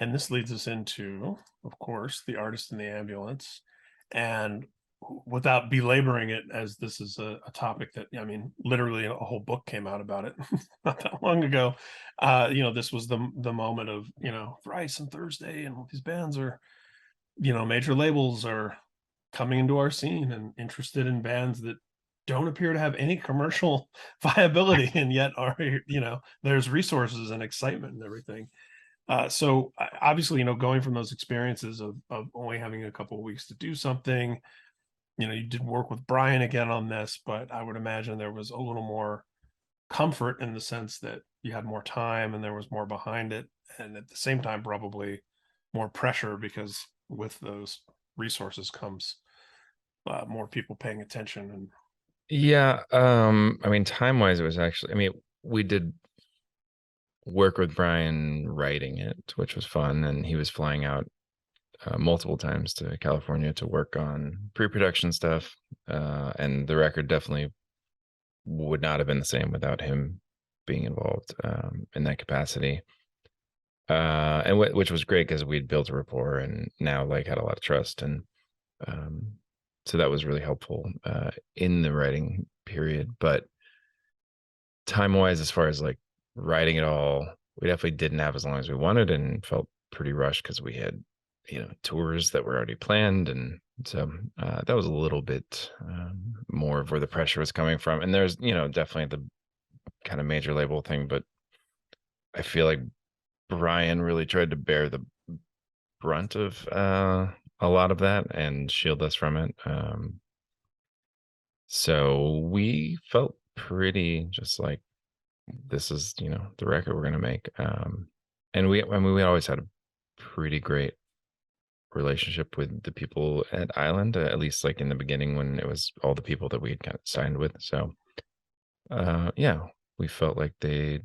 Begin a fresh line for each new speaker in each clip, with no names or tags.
And this leads us into, of course, The Artist in the Ambulance. And without belaboring it, as this is a topic that, I mean, literally a whole book came out about it not that long ago. This was the moment of, Thrice and Thursday and all these bands are, major labels are coming into our scene and interested in bands that don't appear to have any commercial viability and yet are, there's resources and excitement and everything. So obviously, going from those experiences of only having a couple of weeks to do something, you did work with Brian again on this, but I would imagine there was a little more comfort in the sense that you had more time and there was more behind it. And at the same time, probably more pressure because with those resources comes more people paying attention. And
Yeah, I mean, time-wise, it was actually, I mean, we did work with Brian writing it, which was fun, and he was flying out multiple times to California to work on pre-production stuff, and the record definitely would not have been the same without him being involved in that capacity. And which was great because we'd built a rapport and now like had a lot of trust, and um, so that was really helpful in the writing period. But time-wise, as far as like writing it all, we definitely didn't have as long as we wanted and felt pretty rushed because we had, tours that were already planned. And so that was a little bit more of where the pressure was coming from. And there's, definitely the kind of major label thing, but I feel like Brian really tried to bear the brunt of a lot of that and shield us from it. So we felt pretty just like, this is, the record we're going to make. And I mean, we always had a pretty great relationship with the people at Island, at least like in the beginning when it was all the people that we had kind of signed with. So, yeah, we felt like they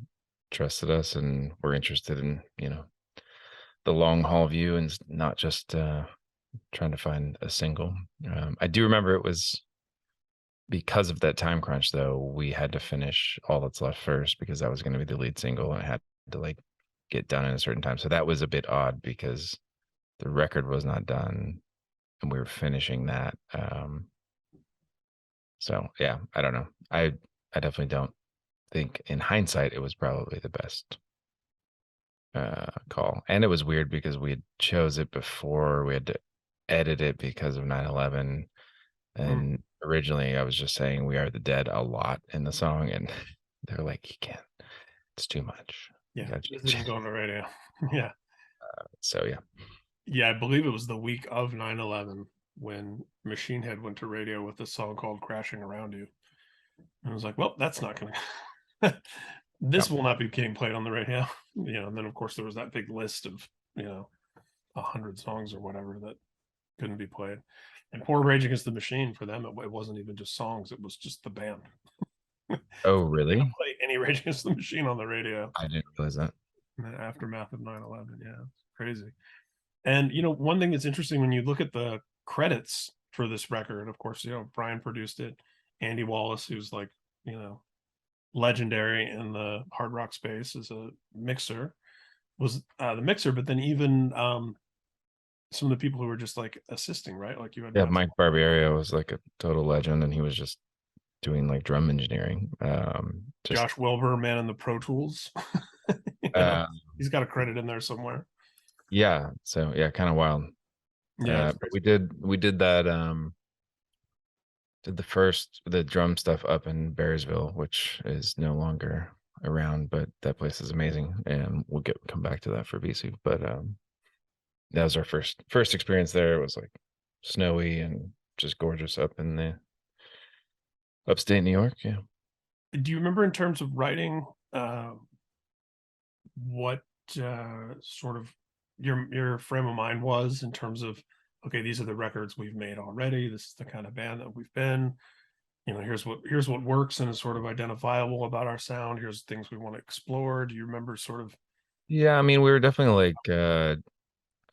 trusted us and were interested in, the long haul view and not just trying to find a single. I do remember it was because of that time crunch, though, we had to finish All That's Left first because that was going to be the lead single and it had to like get done in a certain time. So that was a bit odd because the record was not done and we were finishing that. So yeah, I don't know. I definitely don't think in hindsight it was probably the best call. And it was weird because we had chose it before we had to edit it because of 9/11. And originally I was just saying We Are the Dead a lot in the song, and they're like, you can't, it's too much. You
yeah,
gotta
this
change.
didn't go on the radio. Yeah.
So yeah.
Yeah, I believe it was the week of 9/11 when Machine Head went to radio with a song called Crashing Around You. And I was like, well, that's not going to,
No.
this will not be getting played on the radio. And then of course there was that big list of, 100 songs or whatever that couldn't be played. And poor Rage Against the Machine, for them, it wasn't even just songs, it was just the band.
Oh,
They
really?
don't play any Rage Against the Machine on the radio
I didn't realize that.
in the aftermath of 9/11. Yeah, it's crazy. And one thing that's interesting when you look at the credits for this record, of course, Brian produced it. Andy Wallace, who's like, you know, legendary in the hard rock space as a mixer, was the mixer, but then even some of the people who were just like assisting, right? Like you had
Yeah,
Matt,
Mike Barbieri was like a total legend, and he was just doing like drum engineering. Just
Josh Wilbur, man in the Pro Tools. you know,
uh,
he's got a credit in there somewhere.
yeah. So yeah, kind of wild.
Yeah, it's
But
crazy.
we did that. Did the drum stuff up in Bearsville, which is no longer around, but that place is amazing, and we'll come back to that for BC. But that was our first experience there. It was like snowy and just gorgeous up in the upstate New York. Yeah.
Do you remember in terms of writing, what sort of your frame of mind was in terms of, okay, these are the records we've made already. This is the kind of band that we've been. Here's what works and is sort of identifiable about our sound. Here's things we want to explore. Do you remember sort of?
Yeah, I mean, we were definitely like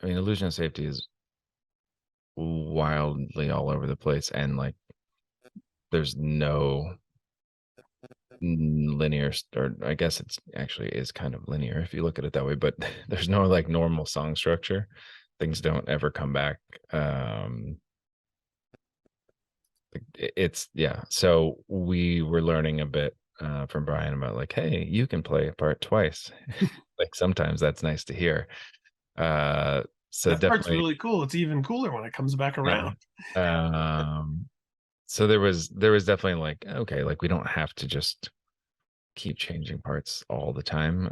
I mean, illusion of safety is wildly all over the place, and like there's no linear, or I guess it's actually is kind of linear if you look at it that way, but there's no like normal song structure. Things don't ever come back. It's yeah. So we were learning a bit from Brian about like, hey, you can play a part twice. Like sometimes that's nice to hear. So
That part's
definitely,
really cool. It's even cooler when it comes back around.
um, so there was definitely like, okay, like we don't have to just keep changing parts all the time.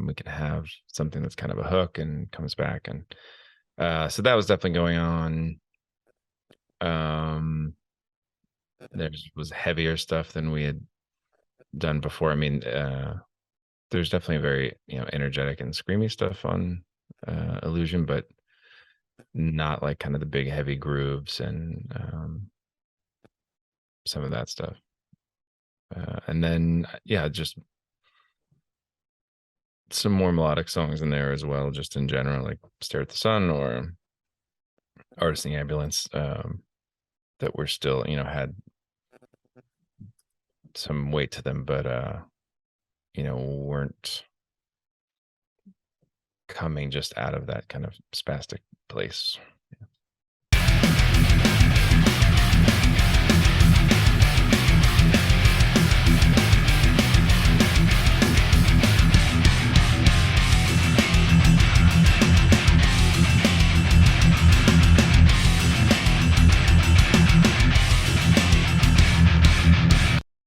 We can have something that's kind of a hook and comes back, and so that was definitely going on. Um, there was heavier stuff than we had done before. I mean, there's definitely a very energetic and screamy stuff on Illusion, but not like kind of the big heavy grooves and some of that stuff. And then yeah, just some more melodic songs in there as well, just in general, like Stare at the Sun or Artist in the Ambulance, that were still, had some weight to them, but weren't coming just out of that kind of spastic place.